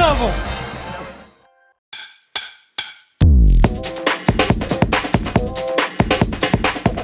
E11.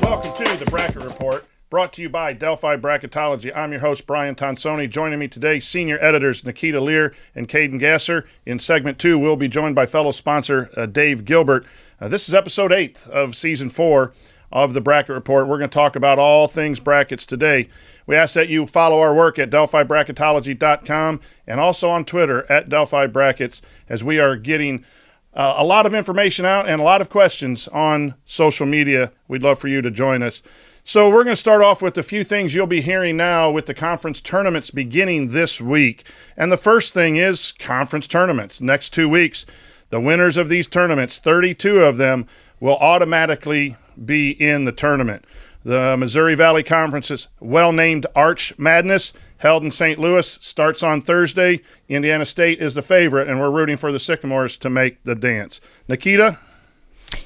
Welcome to the Bracket Report, brought to you by Delphi Bracketology. I'm your host, Brian Tonsoni. Joining me today, senior editors Nikita Lear and Caden Gasser. In segment 2, we'll be joined by fellow sponsor Dave Gilbert. This is episode 8 of season 4 of the Bracket Report. We're going to talk about all things brackets today. We ask that you follow our work at DelphiBracketology.com and also on Twitter at Delphi Brackets, as we are getting a lot of information out and a lot of questions on social media. We'd love for you to join us. So we're going to start off with a few things you'll be hearing now with the conference tournaments beginning this week. And the first thing is conference tournaments. Next 2 weeks, the winners of these tournaments, 32 of them, will automatically be in the tournament. The Missouri Valley Conference's well-named Arch Madness, held in St. Louis, starts on Thursday. Indiana State is the favorite, and we're rooting for the Sycamores to make the dance. Nikita?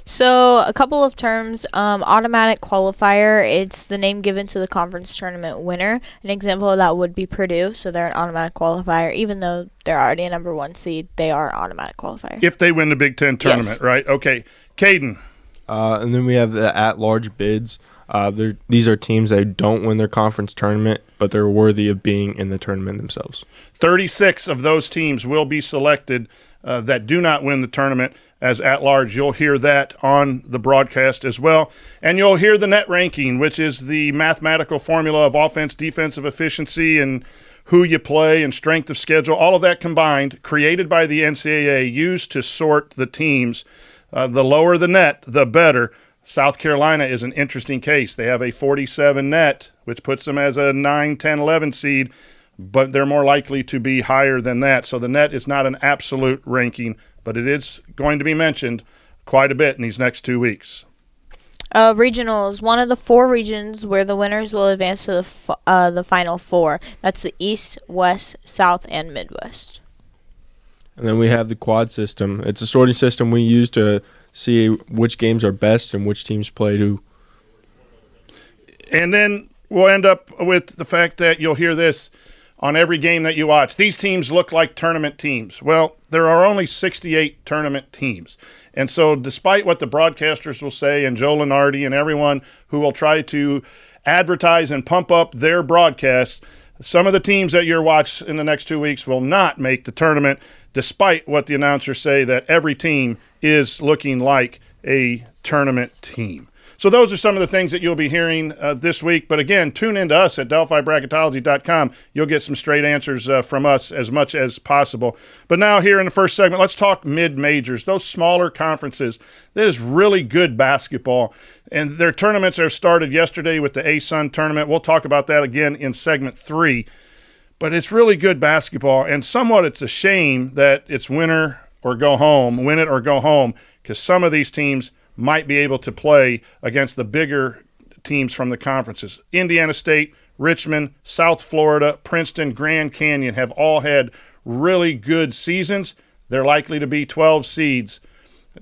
So a couple of terms, automatic qualifier, it's the name given to the conference tournament winner. An example of that would be Purdue, so they're an automatic qualifier. Even though they're already a number 1 seed, they are automatic qualifier. If they win the Big Ten tournament, yes. Right? Okay. Caden? And then we have the at-large bids. These are teams that don't win their conference tournament, but they're worthy of being in the tournament themselves. 36 of those teams will be selected that do not win the tournament as at-large. You'll hear that on the broadcast as well. And you'll hear the net ranking, which is the mathematical formula of offense, defensive efficiency, and who you play and strength of schedule, all of that combined, created by the NCAA, used to sort the teams. The lower the net, the better. South Carolina is an interesting case. They have a 47 net, which puts them as a 9, 10, 11 seed, but they're more likely to be higher than that. So the net is not an absolute ranking, but it is going to be mentioned quite a bit in these next 2 weeks. Regionals, one of the 4 regions where the winners will advance to the Final Four. That's the East, West, South, and Midwest. And then we have the quad system. It's a sorting system we use to see which games are best and which teams play who. And then we'll end up with the fact that you'll hear this on every game that you watch. These teams look like tournament teams. Well, there are only 68 tournament teams. And so despite what the broadcasters will say, and Joe Lenardi and everyone who will try to advertise and pump up their broadcasts, some of the teams that you'll watch in the next 2 weeks will not make the tournament, despite what the announcers say that every team is looking like a tournament team. So those are some of the things that you'll be hearing this week. But again, tune in to us at DelphiBracketology.com. You'll get some straight answers from us as much as possible. But now here in the first segment, let's talk mid-majors, those smaller conferences. That is really good basketball. And their tournaments are started yesterday with the ASUN tournament. We'll talk about that again in segment 3. But it's really good basketball. And somewhat it's a shame that it's win it or go home, because some of these teams might be able to play against the bigger teams from the conferences. Indiana State, Richmond, South Florida, Princeton, Grand Canyon have all had really good seasons. They're likely to be 12 seeds.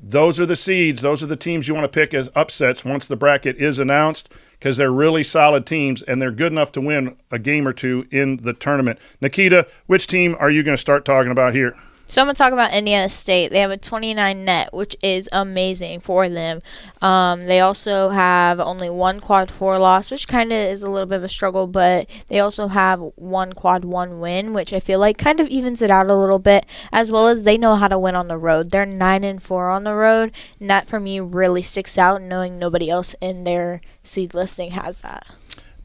Those are the seeds. Those are the teams you want to pick as upsets once the bracket is announced, because they're really solid teams and they're good enough to win a game or 2 in the tournament. Nikita, which team are you going to start talking about here? So I'm going to talk about Indiana State. They have a 29 net, which is amazing for them. They also have only 1 quad 4 loss, which kind of is a little bit of a struggle, but they also have 1 quad 1 win, which I feel like kind of evens it out a little bit, as well as they know how to win on the road. They're 9-4 on the road, and that for me really sticks out, knowing nobody else in their seed listing has that.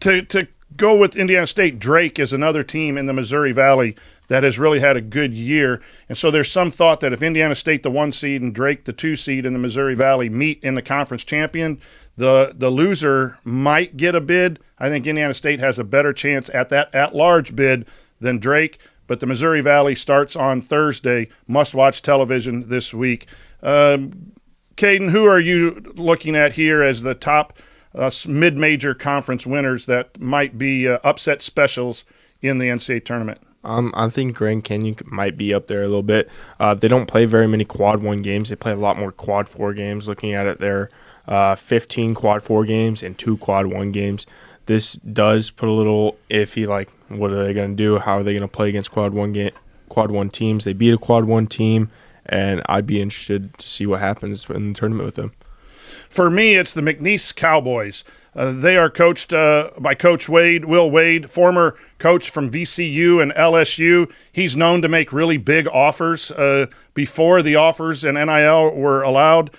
To go with Indiana State, Drake is another team in the Missouri Valley that has really had a good year. And so there's some thought that if Indiana State, the 1 seed, and Drake, the 2 seed in the Missouri Valley, meet in the conference champion, the loser might get a bid. I think Indiana State has a better chance at that at-large bid than Drake. But the Missouri Valley starts on Thursday. Must-watch television this week. Caden, who are you looking at here as the top mid-major conference winners that might be upset specials in the NCAA tournament? I think Grand Canyon might be up there a little bit. They don't play very many quad 1 games. They play a lot more quad 4 games. Looking at it, they're 15 quad 4 games and 2 quad 1 games. This does put a little iffy, like, what are they going to do? How are they going to play against quad 1 Quad 1 teams. They beat a Quad 1 team, and I'd be interested to see what happens in the tournament with them. For me, it's the McNeese Cowboys. They are coached by Coach Will Wade, former coach from VCU and LSU. He's known to make really big offers before the offers and NIL were allowed.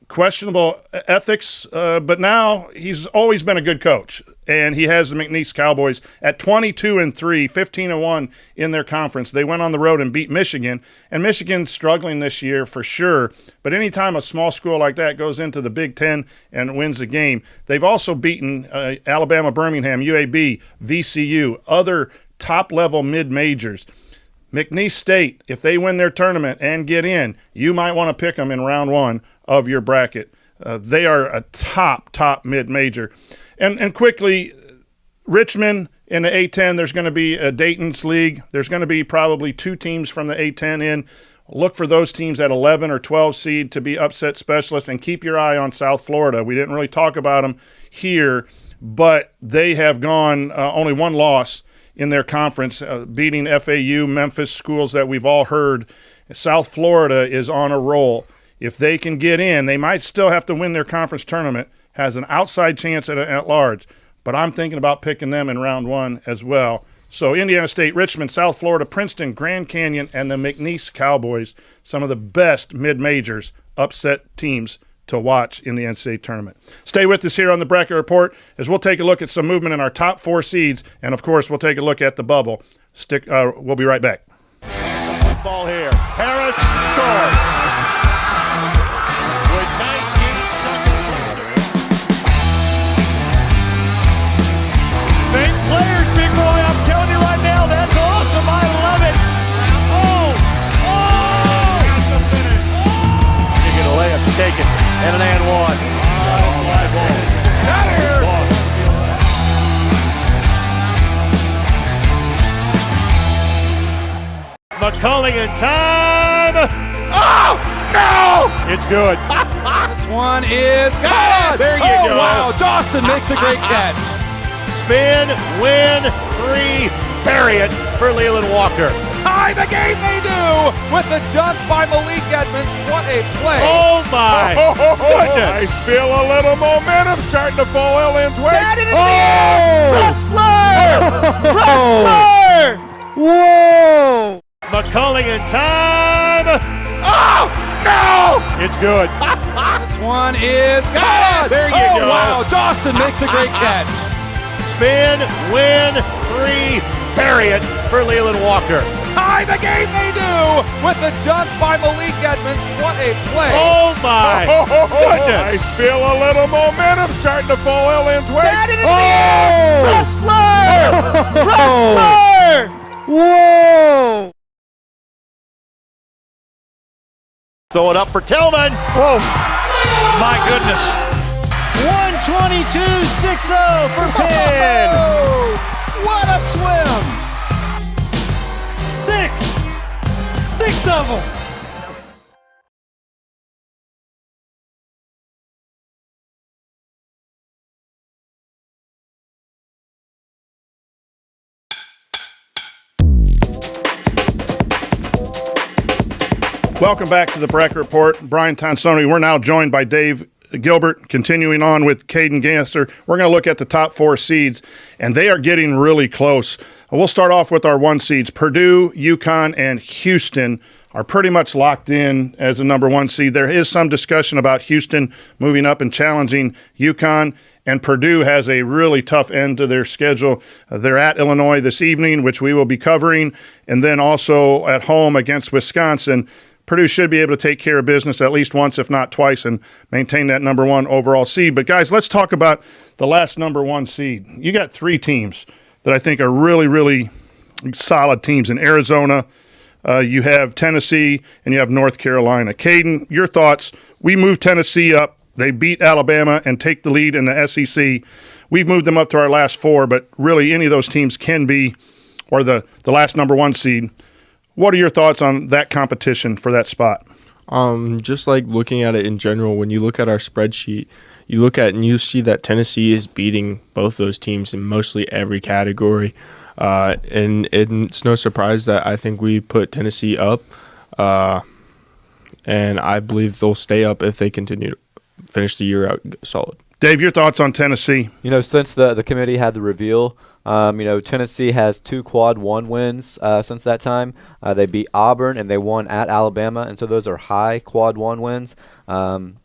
Questionable ethics, but now he's always been a good coach, and he has the McNeese Cowboys at 22-3, 15-1 in their conference. They went on the road and beat Michigan, and Michigan's struggling this year for sure. But anytime a small school like that goes into the Big Ten and wins a game, they've also beaten Alabama, Birmingham, UAB, VCU, other top-level mid-majors. McNeese State, if they win their tournament and get in, you might want to pick them in round one of your bracket. They are a top mid-major. And quickly, Richmond in the A10, there's going to be a Dayton's League. There's going to be probably 2 teams from the A10 in. Look for those teams at 11 or 12 seed to be upset specialists, and keep your eye on South Florida. We didn't really talk about them here, but they have gone only one loss in their conference, beating FAU, Memphis, schools that we've all heard. South Florida is on a roll. If they can get in, they might still have to win their conference tournament, has an outside chance at large, but I'm thinking about picking them in round one as well. So Indiana State, Richmond, South Florida, Princeton, Grand Canyon, and the McNeese Cowboys, some of the best mid-majors, upset teams to watch in the NCAA tournament. Stay with us here on the Bracket Report as we'll take a look at some movement in our top 4 seeds, and of course we'll take a look at the bubble. We'll be right back. Ball here. Harris scores. With 19 seconds left. Fake players, big boy. I'm telling you right now, that's awesome. I love it. Here's the finish. You get a layup taken. And an and one. McCulling in time. Oh, no! It's good. This one is good. There you go. Wow, Dawson makes a great catch. Spin, win, 3, bury it for Leland Walker. Tie the game they do with the dunk by Malik Edmonds. What a play. Oh, my goodness. I feel a little momentum starting to fall Ellen's way. Wrestler! Whoa! McCulling in time. Oh, no! It's good. This one is good. There you go. Wow, Dawson makes a great catch. Spin, win, 3, bury it for Leland Walker. Tie the game they do with the dunk by Malik Edmonds. What a play. Oh, my goodness. I feel a little momentum starting to fall Ellen's way. Wrestler! Whoa! Throw it up for Tillman. Oh, My goodness. 122.60 for Penn. what a swim. 6 of them. Welcome back to the Bracket Report. Brian Tonsoni. We're now joined by Dave Gilbert, continuing on with Caden Ganster. We're going to look at the top 4 seeds, and they are getting really close. We'll start off with our 1 seeds. Purdue, UConn, and Houston are pretty much locked in as a number 1 seed. There is some discussion about Houston moving up and challenging UConn, and Purdue has a really tough end to their schedule. They're at Illinois this evening, which we will be covering, and then also at home against Wisconsin. Purdue should be able to take care of business at least once, if not twice, and maintain that number 1 overall seed. But, guys, let's talk about the last number 1 seed. You got 3 teams that I think are really, really solid teams. In Arizona, you have Tennessee, and you have North Carolina. Caden, your thoughts. We moved Tennessee up. They beat Alabama and take the lead in the SEC. We've moved them up to our last 4, but really any of those teams can be, or the last number 1 seed. What are your thoughts on that competition for that spot? Just like looking at it in general, when you look at our spreadsheet, you look at and you see that Tennessee is beating both those teams in mostly every category. And it's no surprise that I think we put Tennessee up, and I believe they'll stay up if they continue to finish the year out solid. Dave, your thoughts on Tennessee? Since the committee had the reveal, Tennessee has 2 quad 1 wins since that time. They beat Auburn and they won at Alabama, and so those are high quad 1 wins. And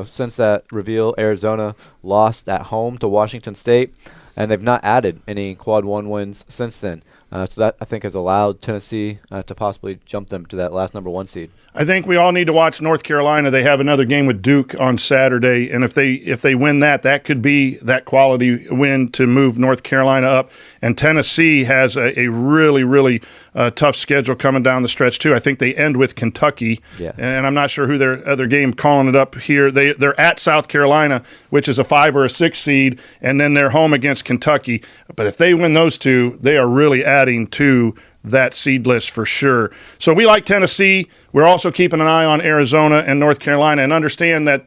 since that reveal, Arizona lost at home to Washington State, and they've not added any quad 1 wins since then. So that, I think, has allowed Tennessee to possibly jump them to that last number 1 seed. I think we all need to watch North Carolina. They have another game with Duke on Saturday, and if they win that could be that quality win to move North Carolina up. And Tennessee has a really, really tough schedule coming down the stretch too. I think they end with Kentucky, and I'm not sure who their other game calling it up here. They're at South Carolina, which is a 5 or a 6 seed, and then they're home against Kentucky. But if they win those two, they are really adding to that seed list for sure. So we like Tennessee. We're also keeping an eye on Arizona and North Carolina, and understand that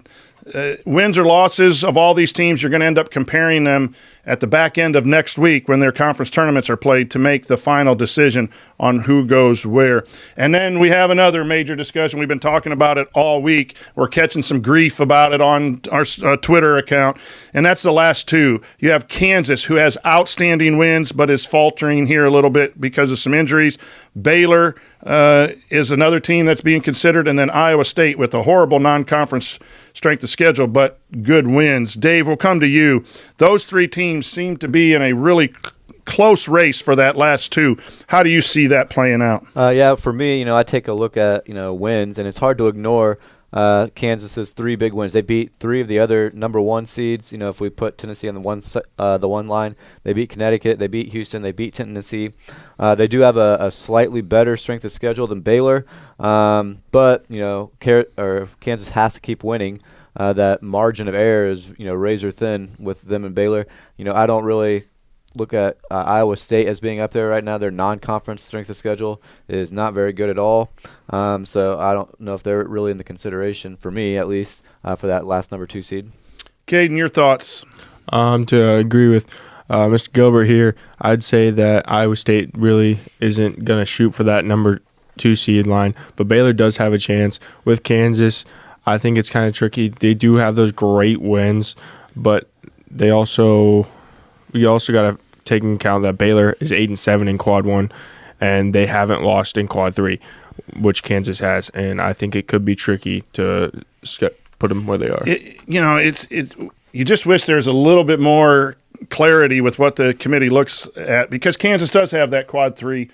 wins or losses of all these teams, you're going to end up comparing them at the back end of next week when their conference tournaments are played to make the final decision on who goes where. And then we have another major discussion. We've been talking about it all week. We're catching some grief about it on our Twitter account, and that's the last two. You have Kansas, who has outstanding wins but is faltering here a little bit because of some injuries. Baylor is another team that's being considered, and then Iowa State with a horrible non-conference strength of schedule but good wins. Dave, we'll come to you. Those 3 teams seem to be in a really close race for that last 2. How do you see that playing out? For me, I take a look at wins, and it's hard to ignore Kansas's 3 big wins. They beat 3 of the other number 1 seeds. If we put Tennessee on the one line, they beat Connecticut, they beat Houston, they beat Tennessee. They do have a slightly better strength of schedule than Baylor, but Kansas has to keep winning. That margin of error is razor thin with them and Baylor. I don't really look at Iowa State as being up there right now. Their non-conference strength of schedule is not very good at all. So I don't know if they're really in the consideration, for me at least, for that last number 2 seed. Caden, your thoughts? To agree with Mr. Gilbert here, I'd say that Iowa State really isn't going to shoot for that number 2 seed line, but Baylor does have a chance. With Kansas, I think it's kind of tricky. They do have those great wins, but we also got to take into account that Baylor is 8-7 in quad 1, and they haven't lost in quad 3, which Kansas has, and I think it could be tricky to put them where they are. You just wish there's a little bit more clarity with what the committee looks at, because Kansas does have that quad 3.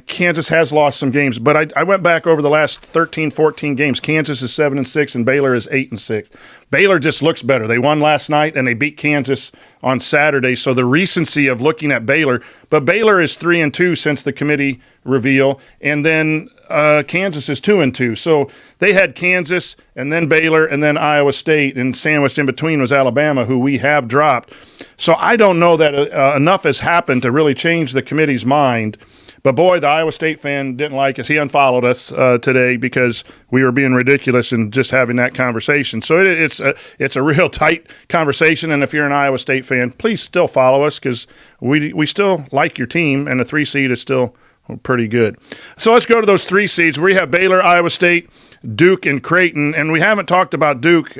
Kansas has lost some games, but I went back over the last 13, 14 games. Kansas is 7-6 and Baylor is 8-6. Baylor just looks better. They won last night and they beat Kansas on Saturday. So the recency of looking at Baylor, but Baylor is 3-2 since the committee reveal, and then Kansas is 2-2. So they had Kansas and then Baylor and then Iowa State, and sandwiched in between was Alabama, who we have dropped. So I don't know that enough has happened to really change the committee's mind. But boy, the Iowa State fan didn't like us. He unfollowed us today because we were being ridiculous and just having that conversation. So it's a real tight conversation. And if you're an Iowa State fan, please still follow us, because we still like your team, and the 3 seed is still pretty good. So let's go to those 3 seeds. We have Baylor, Iowa State, Duke, and Creighton. And we haven't talked about Duke,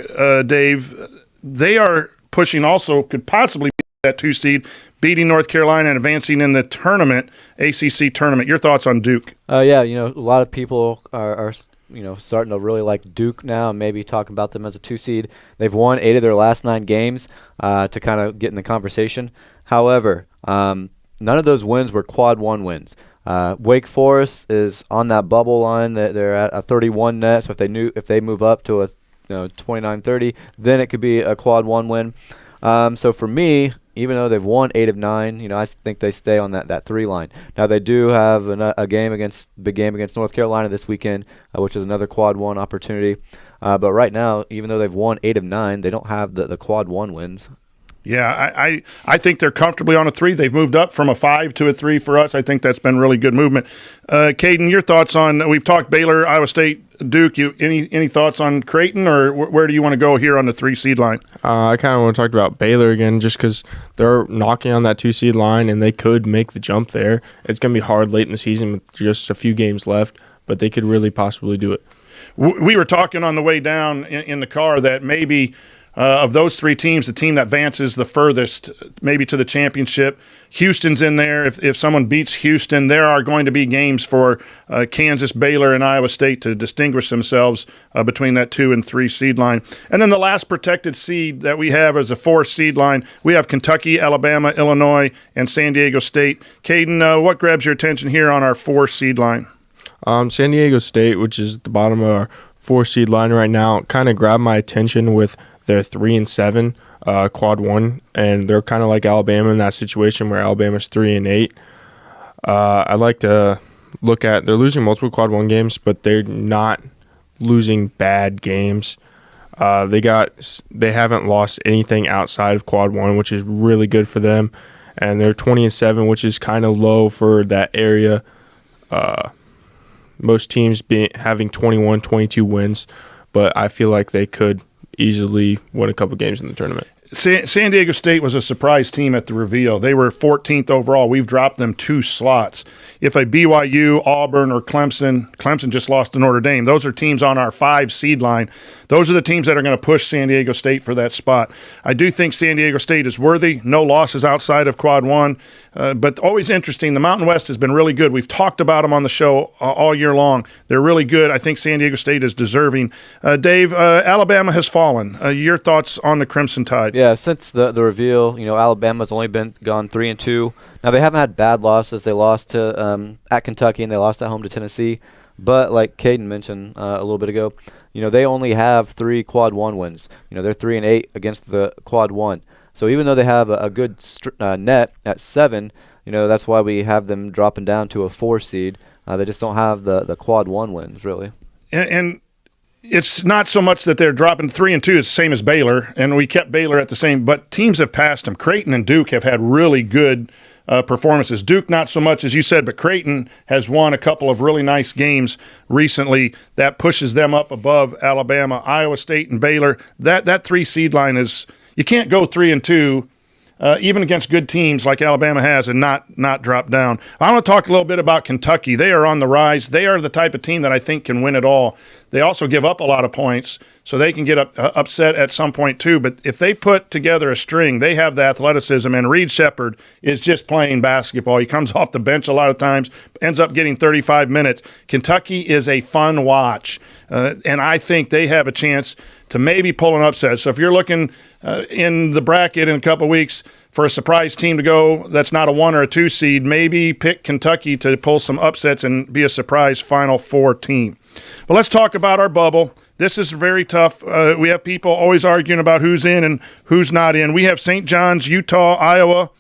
Dave. They are pushing also, could possibly be that 2 seed, beating North Carolina and advancing in the tournament, ACC tournament. Your thoughts on Duke? A lot of people are starting to really like Duke now, and maybe talking about them as a 2 seed. They've won 8 of their last 9 games to kind of get in the conversation. However, none of those wins were quad 1 wins. Wake Forest is on that bubble line. They're at a 31 net, so if they move up to a 29-30, then it could be a quad 1 win. So for me, even though they've won 8 of 9, I think they stay on that 3 line. Now they do have a big game against North Carolina this weekend, which is another quad 1 opportunity. But right now, even though they've won 8 of 9, they don't have the quad 1 wins. Yeah, I think they're comfortably on a 3. They've moved up from a 5 to a 3 for us. I think that's been really good movement. Caden, your thoughts on, we've talked Baylor, Iowa State, Duke. Any thoughts on Creighton, or where do you want to go here on the 3 seed line? I kind of want to talk about Baylor again just because they're knocking on that 2 seed line and they could make the jump there. It's going to be hard late in the season with just a few games left, but they could really possibly do it. We were talking on the way down in the car that maybe of those 3 teams, the team that advances the furthest, maybe to the championship, Houston's in there. If someone beats Houston, there are going to be games for Kansas, Baylor, and Iowa State to distinguish themselves between that 2 and 3 seed line. And then the last protected seed that we have is a 4 seed line. We have Kentucky, Alabama, Illinois, and San Diego State. Caden, what grabs your attention here on our 4 seed line? San Diego State, which is at the bottom of our 4 seed line right now, kind of grabbed my attention with their 3 and 7 quad 1, and they're kind of like Alabama in that situation where Alabama's 3 and 8. I like to look at, they're losing multiple quad 1 games, but they're not losing bad games. They haven't lost anything outside of quad 1, which is really good for them, and they're 20 and 7, which is kind of low for that area. Most teams having 21, 22 wins, but I feel like they could easily win a couple games in the tournament. San Diego State was a surprise team at the reveal. They were 14th overall. We've dropped them 2 slots. If a BYU, Auburn, or Clemson just lost to Notre Dame, those are teams on our 5 seed line. Those are the teams that are going to push San Diego State for that spot. I do think San Diego State is worthy. No losses outside of quad 1. But always interesting. The Mountain West has been really good. We've talked about them on the show all year long. They're really good. I think San Diego State is deserving. Dave, Alabama has fallen. Your thoughts on the Crimson Tide? Yeah, since the reveal, Alabama's only gone 3 and 2. Now they haven't had bad losses. They lost to at Kentucky and they lost at home to Tennessee. But like Caden mentioned a little bit ago, they only have 3 quad 1 wins. They're 3 and 8 against the quad 1. So even though they have a good net at 7, that's why we have them dropping down to a 4 seed. They just don't have the quad 1 wins really. And it's not so much that they're dropping 3 and 2 is the same as Baylor, and we kept Baylor at the same, but teams have passed them. Creighton and Duke have had really good performances. Duke not so much as you said, but Creighton has won a couple of really nice games recently. That pushes them up above Alabama, Iowa State, and Baylor. That 3 seed line is, you can't go 3 and 2. Even against good teams like Alabama has, and not drop down. I want to talk a little bit about Kentucky. They are on the rise. They are the type of team that I think can win it all. They also give up a lot of points, so they can get upset at some point too. But if they put together a string, they have the athleticism, and Reed Shepherd is just playing basketball. He comes off the bench a lot of times, ends up getting 35 minutes. Kentucky is a fun watch, and I think they have a chance to maybe pull an upset. So if you're looking in the bracket in a couple of weeks for a surprise team to go that's not a 1 or a 2 seed, maybe pick Kentucky to pull some upsets and be a surprise Final Four team. But let's talk about our bubble. This is very tough. We have people always arguing about who's in and who's not in. We have St. John's, Utah, Iowa,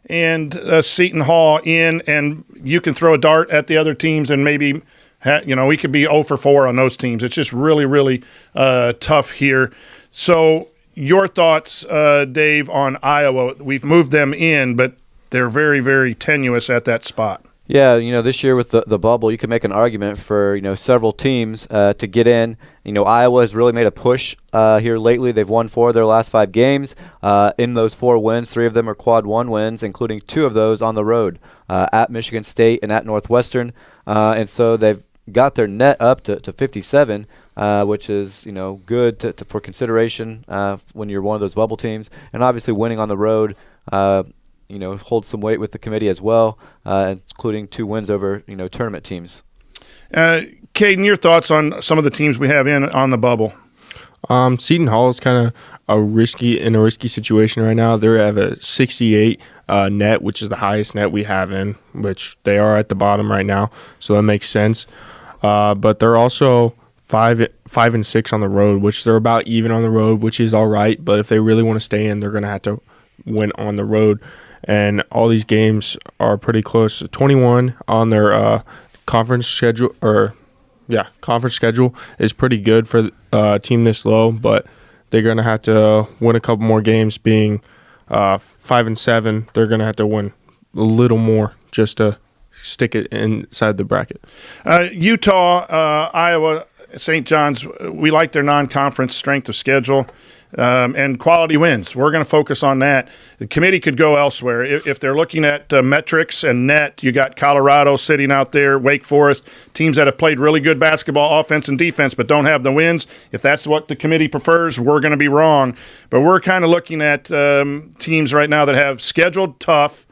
and Seton Hall in, and you can throw a dart at the other teams and maybe we could be 0 for 4 on those teams. It's just really, really tough here. So your thoughts, Dave, on Iowa? We've moved them in, but they're very, very tenuous at that spot. Yeah, this year with the bubble, you can make an argument for, several teams to get in. Iowa has really made a push here lately. They've won 4 of their last 5 games. In those 4 wins, 3 of them are quad 1 wins, including 2 of those on the road at Michigan State and at Northwestern. And so they've got their net up to 57, which is good for consideration when you're one of those bubble teams. And obviously winning on the road holds some weight with the committee as well, including 2 wins over tournament teams. Caden, your thoughts on some of the teams we have in on the bubble? Seton Hall is kind of in a risky situation right now. They have a 68 net, which is the highest net we have in, which they are at the bottom right now, so that makes sense. But they're also 5 and 6 on the road, which they're about even on the road, which is all right. But if they really want to stay in, they're going to have to win on the road. And all these games are pretty close. 21 on their conference schedule, conference schedule is pretty good for a team this low, but they're going to have to win a couple more games, being 5-7, they're going to have to win a little more just to stick it inside the bracket. Utah, Iowa, St. John's, we like their non-conference strength of schedule and quality wins. We're going to focus on that. The committee could go elsewhere. If they're looking at metrics and net, you got Colorado sitting out there, Wake Forest, teams that have played really good basketball, offense and defense, but don't have the wins. If that's what the committee prefers, we're going to be wrong. But we're kind of looking at teams right now that have scheduled tough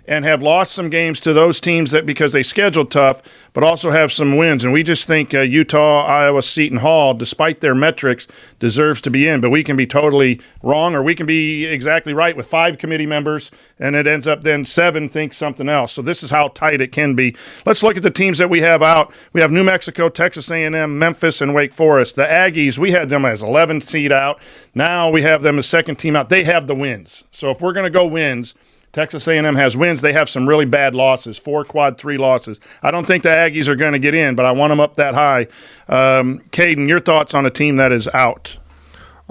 and have lost some games to those teams that because they scheduled tough, but also have some wins. And we just think Utah, Iowa, Seton Hall, despite their metrics, deserves to be in. But we can be totally wrong, or we can be exactly right with 5 committee members, and it ends up then 7 think something else. So this is how tight it can be. Let's look at the teams that we have out. We have New Mexico, Texas A&M, Memphis, and Wake Forest. The Aggies, we had them as 11th seed out. Now we have them as second team out. They have the wins. So if we're going to go wins, Texas A&M has wins. They have some really bad losses, 4 quad 3 losses. I don't think the Aggies are going to get in, but I want them up that high. Caden, your thoughts on a team that is out?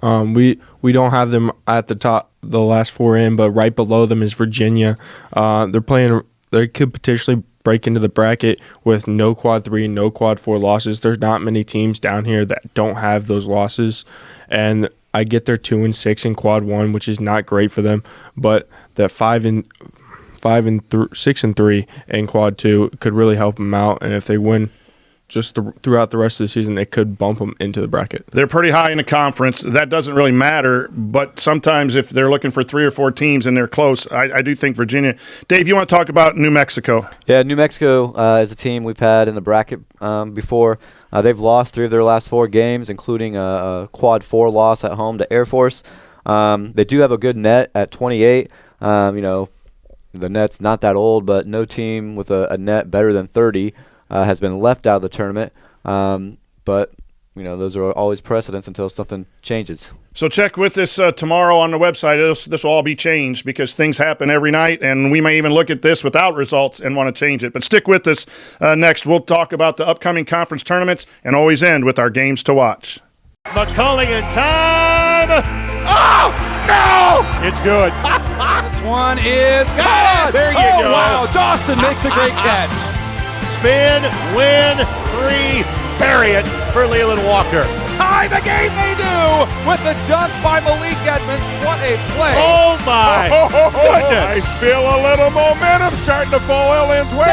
We don't have them at the top, the last 4 in, but right below them is Virginia. They could potentially break into the bracket with no quad 3, no quad 4 losses. There's not many teams down here that don't have those losses, and I get their 2-6 in quad 1, which is not great for them, but that 6-3 in quad 2 could really help them out. And if they win throughout the rest of the season, they could bump them into the bracket. They're pretty high in the conference. That doesn't really matter, but sometimes if they're looking for 3 or 4 teams and they're close, I do think Virginia. Dave, you want to talk about New Mexico? Yeah, New Mexico is a team we've had in the bracket before. They've lost 3 of their last 4 games, including a quad 4 loss at home to Air Force. They do have a good net at 28. The net's not that old, but no team with a net better than 30 has been left out of the tournament. But those are always precedents until something changes. So check with us tomorrow on the website. This will all be changed because things happen every night, and we may even look at this without results and want to change it. But stick with us. Next, we'll talk about the upcoming conference tournaments and always end with our games to watch. McCulling in time. Oh, no! It's good. This one is caught. There you go. Wow, Dawson makes a great catch. Spin, win, 3, bury it for Leland Walker. Tie the game they do with the dunk by Malik Edmonds. What a play. Oh, my goodness. I feel a little momentum starting to fall Ellen's way.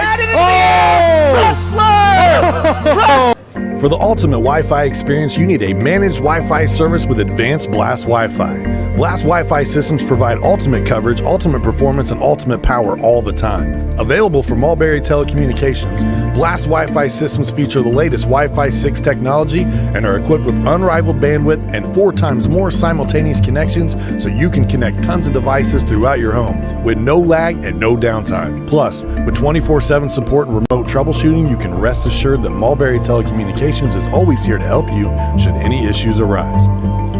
For the ultimate Wi-Fi experience, you need a managed Wi-Fi service with advanced Blast Wi-Fi. Blast Wi-Fi systems provide ultimate coverage, ultimate performance, and ultimate power all the time. Available from Mulberry Telecommunications, Blast Wi-Fi systems feature the latest Wi-Fi 6 technology and are equipped with unrivaled bandwidth and 4 times more simultaneous connections so you can connect tons of devices throughout your home with no lag and no downtime. Plus, with 24/7 support and remote troubleshooting, you can rest assured that Mulberry Telecommunications is always here to help you should any issues arise.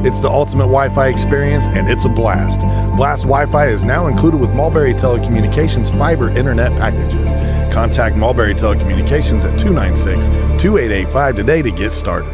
It's the ultimate Wi-Fi experience, and it's a blast. Blast Wi-Fi is now included with Mulberry Telecommunications fiber internet packages. Contact Mulberry Telecommunications at 296-2885 today to get started.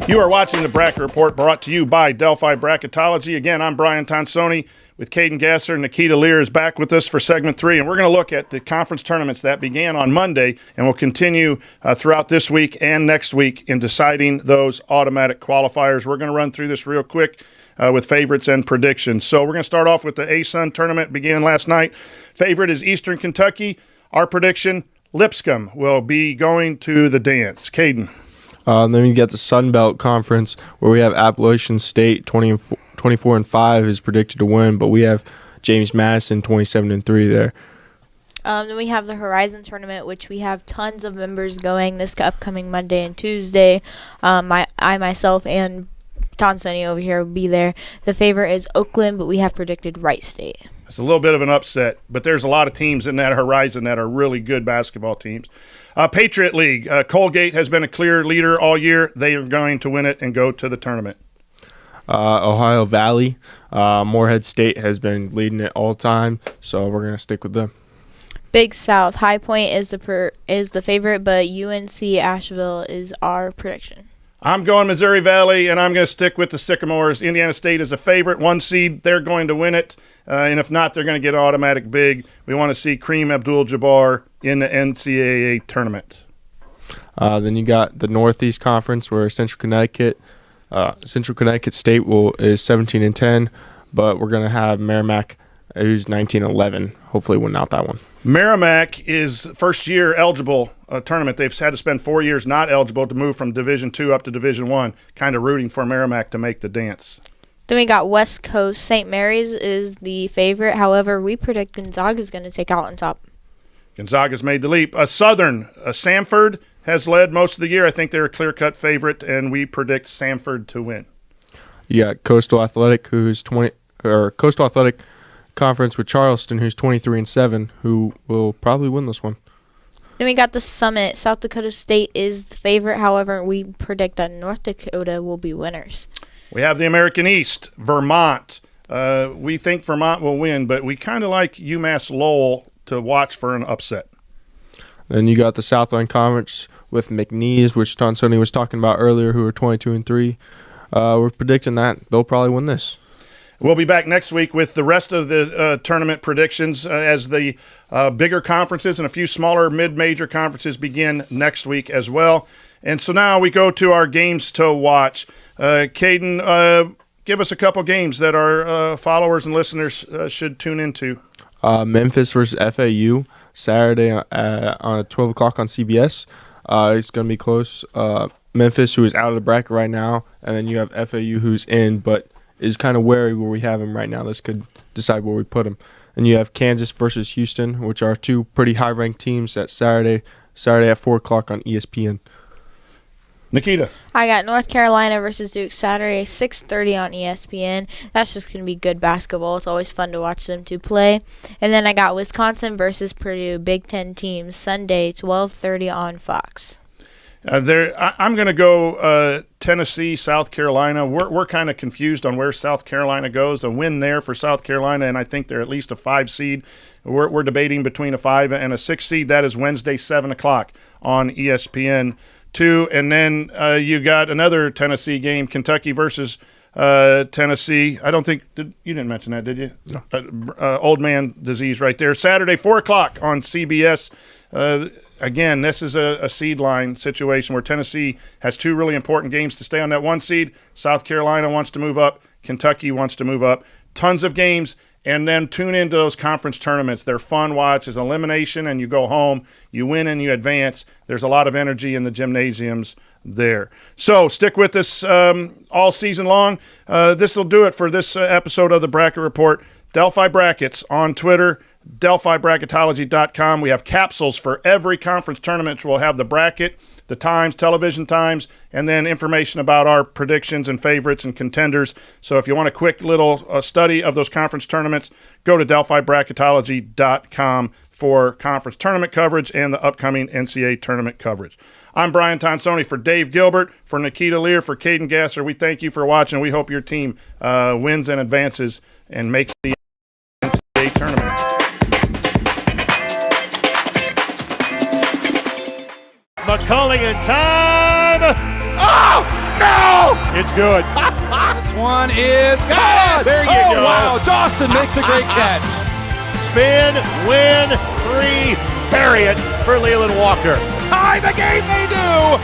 You are watching the Bracket Report brought to you by Delphi Bracketology. Again, I'm Brian Tonsoni with Caden Gasser. Nikita Lear is back with us for segment 3, and we're going to look at the conference tournaments that began on Monday and will continue throughout this week and next week in deciding those automatic qualifiers. We're going to run through this real quick with favorites and predictions. So we're going to start off with the ASUN tournament began last night. Favorite is Eastern Kentucky. Our prediction, Lipscomb will be going to the dance. Caden. Then we get the Sun Belt Conference, where we have Appalachian State 24-5 is predicted to win, but we have James Madison 27-3 there. Then we have the Horizon Tournament, which we have tons of members going this upcoming Monday and Tuesday. I myself and Tonsoni over here will be there. The favorite is Oakland, but we have predicted Wright State. It's a little bit of an upset, but there's a lot of teams in that Horizon that are really good basketball teams. Patriot League, Colgate has been a clear leader all year. They are going to win it and go to the tournament. Ohio Valley, Morehead State has been leading it all time, so we're going to stick with them. Big South. High Point is the favorite, but UNC Asheville is our prediction. I'm going Missouri Valley, and I'm going to stick with the Sycamores. Indiana State is a favorite, 1 seed. They're going to win it, and if not, they're going to get automatic big. We want to see Kareem Abdul-Jabbar in the NCAA tournament. Then you got the Northeast Conference, where Central Connecticut State is 17-10, but we're going to have Merrimack, who's 19-11, hopefully win out that one. Merrimack is first-year eligible tournament. They've had to spend 4 years not eligible to move from Division II up to Division I, kind of rooting for Merrimack to make the dance. Then we got West Coast. St. Mary's is the favorite. However, we predict Gonzaga is going to take out on top. Gonzaga's made the leap. Southern, Samford has led most of the year. I think they're a clear-cut favorite, and we predict Samford to win. You got Coastal Athletic, Coastal Athletic Conference with Charleston, who's 23-7, who will probably win this one. Then we got the Summit. South Dakota State is the favorite. However, we predict that North Dakota will be winners. We have the American East, Vermont. We think Vermont will win, but we kind of like UMass Lowell to watch for an upset. Then you got the Southland Conference with McNeese, which Don Sony was talking about earlier, who are 22-3. We're predicting that they'll probably win this. We'll be back next week with the rest of the tournament predictions as the bigger conferences and a few smaller mid-major conferences begin next week as well. And so now we go to our games to watch. Caden, give us a couple games that our followers and listeners should tune into. Memphis versus FAU, Saturday on 12 o'clock on CBS. It's going to be close. Memphis, who is out of the bracket right now, and then you have FAU, who's in, but is kind of wary where we have him right now. This could decide where we put him. And you have Kansas versus Houston, which are two pretty high-ranked teams. That's Saturday at 4 o'clock on ESPN. Nikita. I got North Carolina versus Duke Saturday, 6:30 on ESPN. That's just going to be good basketball. It's always fun to watch them two play. And then I got Wisconsin versus Purdue, Big Ten teams, Sunday, 12:30 on Fox. I'm going to go Tennessee, South Carolina. We're kind of confused on where South Carolina goes. A win there for South Carolina, and I think they're at least a 5 seed. We're debating between a 5 and a 6 seed. That is Wednesday, 7 o'clock on ESPN2. And then you got another Tennessee game, Kentucky versus Tennessee. I don't think you didn't mention that, did you? No. Old man disease right there. Saturday, 4 o'clock on CBS. Again, this is a seed line situation where Tennessee has 2 really important games to stay on that 1 seed. South Carolina wants to move up. Kentucky wants to move up. Tons of games. And then tune into those conference tournaments. They're fun watch. It's elimination, and you go home. You win and you advance. There's a lot of energy in the gymnasiums there. So stick with us all season long. This will do it for this episode of the Bracket Report. Delphi Brackets on Twitter, DelphiBracketology.com. We have capsules for every conference tournament. We'll have the bracket, the times, television times, and then information about our predictions and favorites and contenders. So if you want a quick little study of those conference tournaments, go to DelphiBracketology.com for conference tournament coverage and the upcoming NCAA tournament coverage. I'm Brian Tonsoni for Dave Gilbert, for Nikita Lear, for Caden Gasser. We thank you for watching. We hope your team wins and advances and makes the NCAA tournament. McCulling in time. Oh, no! It's good. This one is good. There you go. Wow, Dawson makes a great catch. Spin, win, 3, bury it for Leland Walker. Tie the game, they do.